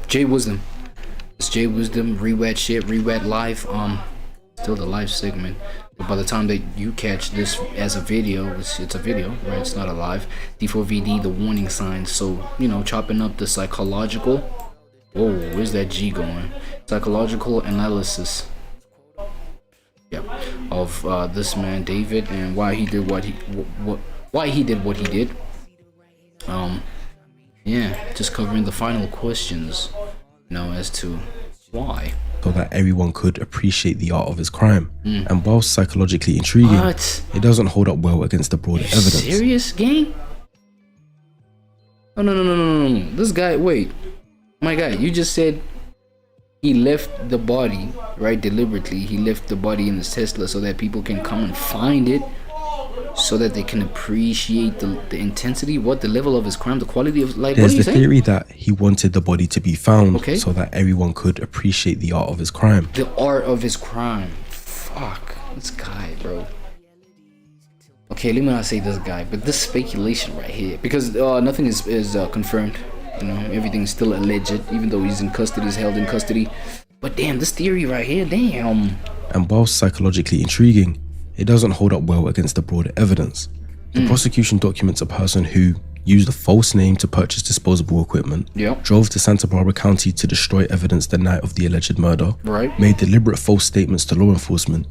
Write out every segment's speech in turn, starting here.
J Wisdom. It's J Wisdom, REWAD shit, REWAD live. Still the live segment. But by the time that you catch this as a video, it's a video, right? It's not a live. D4VD, the warning signs. So, you know, chopping up the psychological. Whoa, where's that G going? Psychological analysis. Yep, of this man David and why he did what he did. Yeah, just covering the final questions, you know, as to why. So that everyone could appreciate the art of his crime. And whilst psychologically intriguing, it doesn't hold up well against the broader evidence. Serious, gang? Oh, no. This guy, wait. My guy, you just said he left the body, right, deliberately. He left the body in his Tesla so that people can come and find it, so that they can appreciate the intensity, the level of his crime, the quality of, like, there's what are you the saying? theory that he wanted the body to be found, okay, so that everyone could appreciate the art of his crime. The art of his crime. Fuck, this guy, bro. Okay, let me not say this guy, but this speculation right here, because nothing is confirmed. You know, everything is still alleged, even though he's in custody, he's held in custody. But damn, this theory right here, damn. And whilst psychologically intriguing, it doesn't hold up well against the broader evidence. The prosecution documents a person who used a false name to purchase disposable equipment, drove to Santa Barbara County to destroy evidence the night of the alleged murder, made deliberate false statements to law enforcement,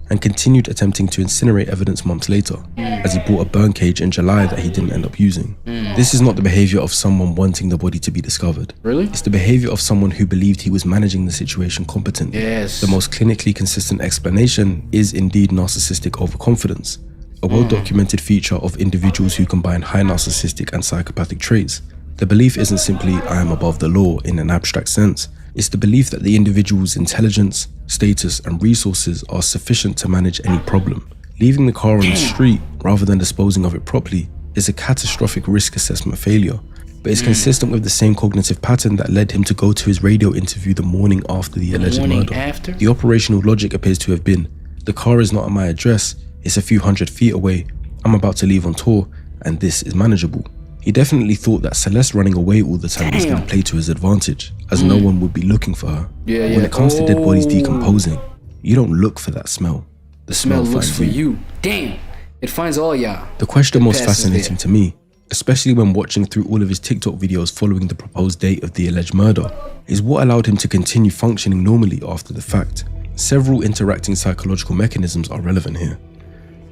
and continued attempting to incinerate evidence months later, as he bought a burn cage in July that he didn't end up using. This is not the behavior of someone wanting the body to be discovered. Really? It's the behavior of someone who believed he was managing the situation competently. Yes. The most clinically consistent explanation is indeed narcissistic overconfidence, a well-documented feature of individuals who combine high narcissistic and psychopathic traits. The belief isn't simply "I am above the law" in an abstract sense. It's the belief that the individual's intelligence, status, and resources are sufficient to manage any problem. Leaving the car on the street rather than disposing of it properly is a catastrophic risk assessment failure, but it's consistent with the same cognitive pattern that led him to go to his radio interview the morning after the alleged murder. The operational logic appears to have been, the car is not at my address, it's a few hundred feet away, I'm about to leave on tour, and this is manageable. He definitely thought that Celeste running away all the time was going to play to his advantage, as no one would be looking for her. When it comes to dead bodies decomposing, you don't look for that smell. The smell looks finds for you. Damn, it finds all y'all. The question most fascinating to me, especially when watching through all of his TikTok videos following the proposed date of the alleged murder, is what allowed him to continue functioning normally after the fact. Several interacting psychological mechanisms are relevant here.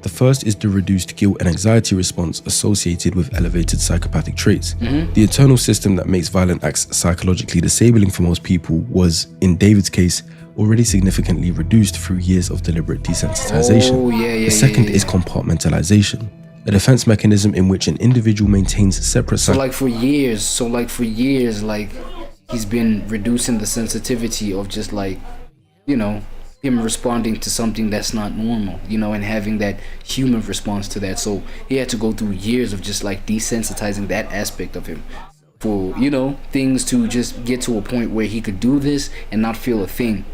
The first is the reduced guilt and anxiety response associated with elevated psychopathic traits. The internal system that makes violent acts psychologically disabling for most people was, in David's case, already significantly reduced through years of deliberate desensitization. The second is compartmentalization, a defense mechanism in which an individual maintains separate... So like for years, like he's been reducing the sensitivity of just like, you know, him responding to something that's not normal, you know, and having that human response to that. So he had to go through years of just like desensitizing that aspect of him for, you know, things to just get to a point where he could do this and not feel a thing,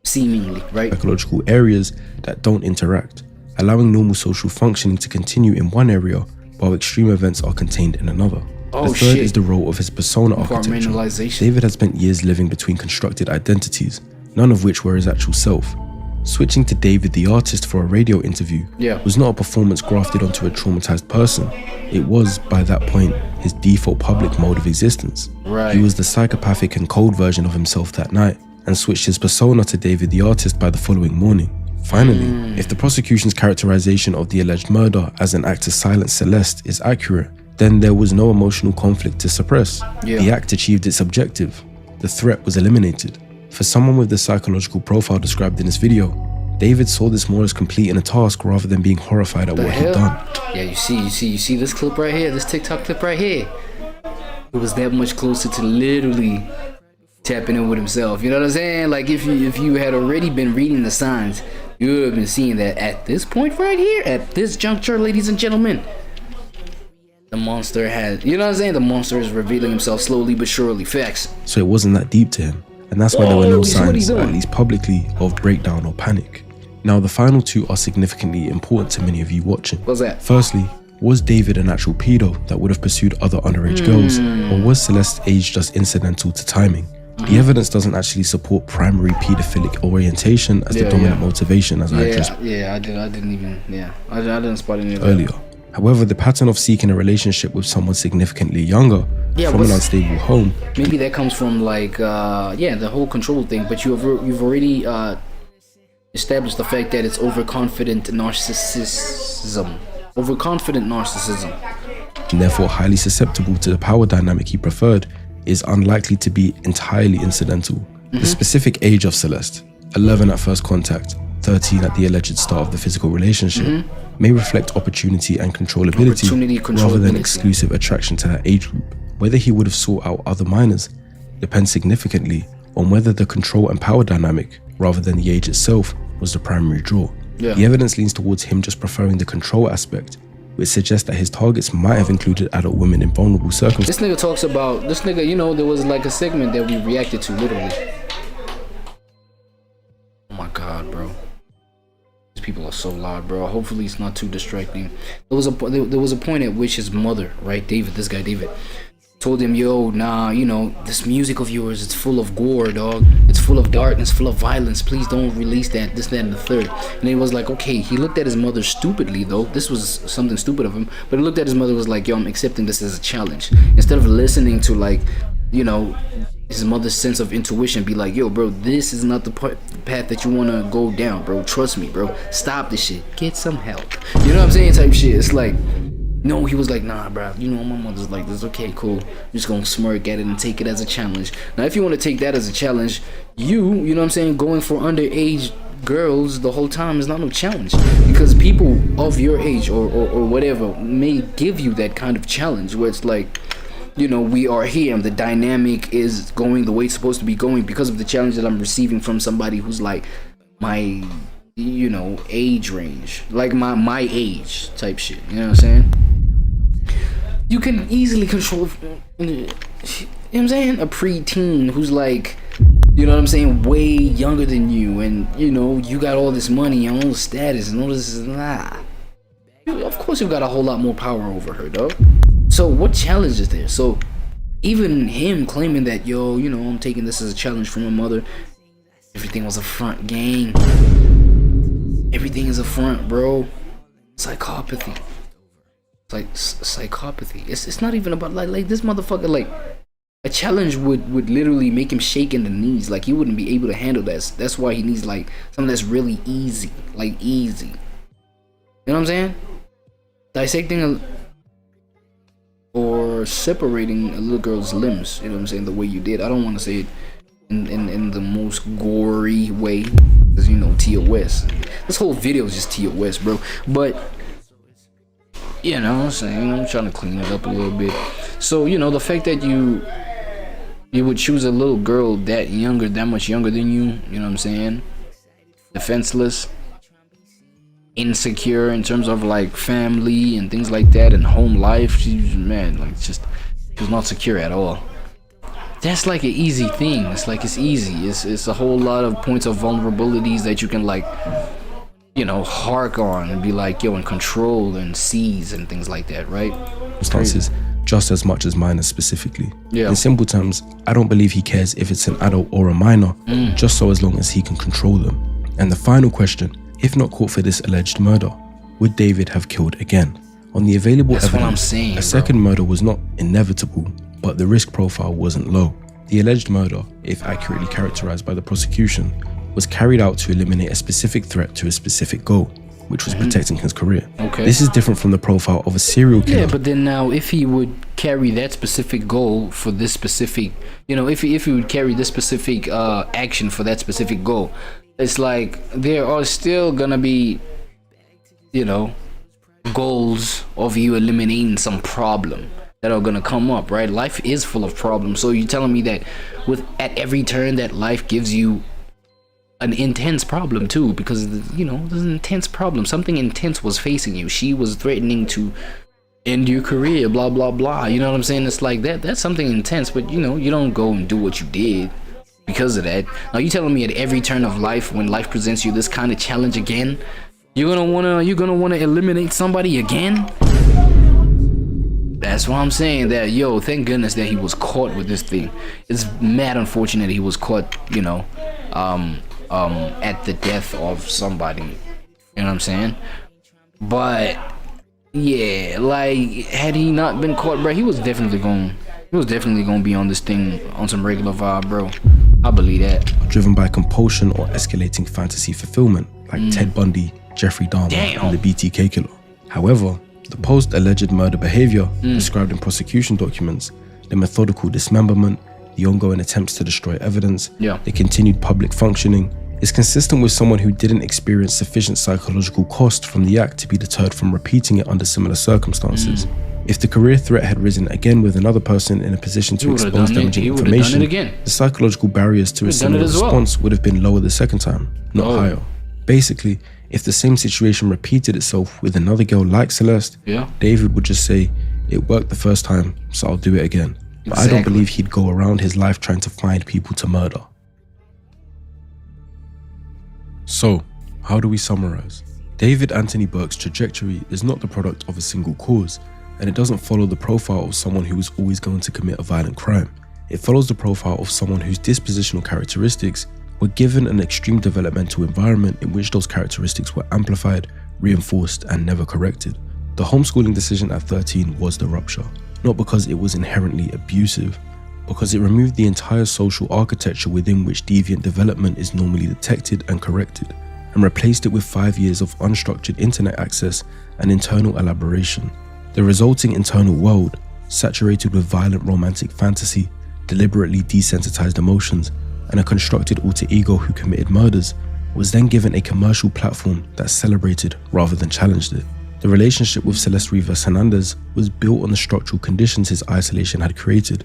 seemingly, right? Psychological areas that don't interact, allowing normal social functioning to continue in one area while extreme events are contained in another. The third is the role of his persona architecture. David had spent years living between constructed identities, none of which were his actual self. Switching to David the artist for a radio interview was not a performance grafted onto a traumatized person. It was, by that point, his default public mode of existence. He was the psychopathic and cold version of himself that night, and switched his persona to David the artist by the following morning. Finally, if the prosecution's characterization of the alleged murder as an act to silence Celeste is accurate, then there was no emotional conflict to suppress. The act achieved its objective. The threat was eliminated. For someone with the psychological profile described in this video, David saw this more as completing a task rather than being horrified at what he'd done. Yeah, you see this clip right here, this TikTok clip right here. It was that much closer to literally tapping in with himself. You know what I'm saying? Like if you had already been reading the signs, you would have been seeing that at this point right here, at this juncture, ladies and gentlemen, the monster has, you know what I'm saying? The monster is revealing himself slowly but surely. Facts. So it wasn't that deep to him. And that's why there were no signs, at least publicly, of breakdown or panic. Now, the final two are significantly important to many of you watching. What's that? Firstly, Was David an actual pedo that would have pursued other underage girls, or was Celeste's age just incidental to timing? The evidence doesn't actually support primary pedophilic orientation as the dominant motivation, as I addressed. I didn't spot any of that earlier. However, the pattern of seeking a relationship with someone significantly younger from an unstable home. Maybe that comes from like, the whole control thing, but you've already established the fact that it's overconfident narcissism. And therefore highly susceptible to the power dynamic he preferred, is unlikely to be entirely incidental. The specific age of Celeste, 11 at first contact, 13 at the alleged start of the physical relationship, may reflect opportunity and controllability rather than exclusive attraction to that age group. Whether he would have sought out other minors depends significantly on whether the control and power dynamic, rather than the age itself, was the primary draw. The evidence leans towards him just preferring the control aspect, which suggests that his targets might have included adult women in vulnerable circumstances. This nigga talks about, you know, there was like a segment that we reacted to, literally. Oh my god, bro. These people are so loud, bro. Hopefully it's not too distracting. There was a point at which his mother, right, this guy David, told him, yo, nah, you know, this music of yours, it's full of gore, dog. It's full of darkness, full of violence. Please don't release that, this, that, and the third. And he was like, okay, he looked at his mother stupidly, though. This was something stupid of him. But he looked at his mother, was like, yo, I'm accepting this as a challenge. Instead of listening to, like, you know, his mother's sense of intuition, be like, yo, bro, this is not the path that you want to go down, bro. Trust me, bro. Stop this shit. Get some help. You know what I'm saying? Type shit. It's like, no, he was like, nah, bro, you know, my mother's like this. Okay, cool. I'm just gonna smirk at it and take it as a challenge. Now, if you want to take that as a challenge, you know what I'm saying, going for underage girls the whole time is not no challenge, because people of your age or whatever may give you that kind of challenge where it's like, you know, we are here and the dynamic is going the way it's supposed to be going because of the challenge that I'm receiving from somebody who's like my, you know, age range, like my age type shit. You know what I'm saying? You can easily control, you know what I'm saying, a preteen who's like, you know what I'm saying, way younger than you, and you know, you got all this money and all this status and all this, of course you got a whole lot more power over her, dog. So what challenge is there? So even him claiming that, yo, you know, I'm taking this as a challenge from my mother, everything was a front, gang. Everything is a front, bro. Psychopathy. It's like psychopathy. It's not even about like this motherfucker. Like, a challenge would literally make him shake in the knees. Like, he wouldn't be able to handle that. That's why he needs like something that's really easy, like easy. You know what I'm saying? Dissecting or separating a little girl's limbs. You know what I'm saying? The way you did. I don't want to say it in the most gory way, because you know, TOS. This whole video is just TOS, bro. But you know what I'm saying, I'm trying to clean it up a little bit. So, you know, the fact that you would choose a little girl that much younger than you, you know what I'm saying, defenseless, insecure in terms of like family and things like that and home life, she's, man, like, just, she was not secure at all. That's like an easy thing. It's like, it's easy. It's a whole lot of points of vulnerabilities that you can, like, you know, hark on and be like, yo, and control and seize and things like that, right? Circumstances just as much as minors specifically. In simple terms, I don't believe he cares if it's an adult or a minor, just so as long as he can control them. And the final question, if not caught for this alleged murder, would David have killed again? On the available evidence, a second murder was not inevitable, but the risk profile wasn't low. The alleged murder, if accurately characterized by the prosecution, was carried out to eliminate a specific threat to a specific goal, which was protecting his career. This is different from the profile of a serial killer. Yeah, but then now, if he would carry that specific goal for this specific, you know, if he would carry this specific action for that specific goal, it's like there are still gonna be, you know, goals of you eliminating some problem that are gonna come up, right? Life is full of problems. So you're telling me that at every turn that life gives you an intense problem too, because, you know, there's an intense problem. Something intense was facing you. She was threatening to end your career, blah blah blah. You know what I'm saying? It's like that's something intense, but you know, you don't go and do what you did because of that. Now you telling me at every turn of life, when life presents you this kind of challenge again, you're gonna wanna eliminate somebody again? That's why I'm saying that, yo, thank goodness that he was caught with this thing. It's mad unfortunate that he was caught, you know, at the death of somebody. You know what I'm saying? But yeah, like, had he not been caught, bro, he was definitely gonna be on this thing on some regular vibe, bro. I believe that. Driven by compulsion or escalating fantasy fulfillment, like Ted Bundy, Jeffrey Dahmer, and the BTK killer. However, the post-alleged murder behavior described in prosecution documents, the methodical dismemberment, the ongoing attempts to destroy evidence, the continued public functioning, is consistent with someone who didn't experience sufficient psychological cost from the act to be deterred from repeating it under similar circumstances. If the career threat had risen again with another person in a position to expose damaging information, the psychological barriers to a similar response would have been lower the second time, not higher. Basically, if the same situation repeated itself with another girl like Celeste, David would just say, it worked the first time, so I'll do it again. But I don't believe he'd go around his life trying to find people to murder. So, how do we summarize? David Anthony Burke's trajectory is not the product of a single cause, and it doesn't follow the profile of someone who is always going to commit a violent crime. It follows the profile of someone whose dispositional characteristics were given an extreme developmental environment in which those characteristics were amplified, reinforced, and never corrected. The homeschooling decision at 13 was the rupture, not because it was inherently abusive, because it removed the entire social architecture within which deviant development is normally detected and corrected, and replaced it with 5 years of unstructured internet access and internal elaboration. The resulting internal world, saturated with violent romantic fantasy, deliberately desensitized emotions, and a constructed alter ego who committed murders, was then given a commercial platform that celebrated rather than challenged it. The relationship with Celeste Rivas Hernandez was built on the structural conditions his isolation had created,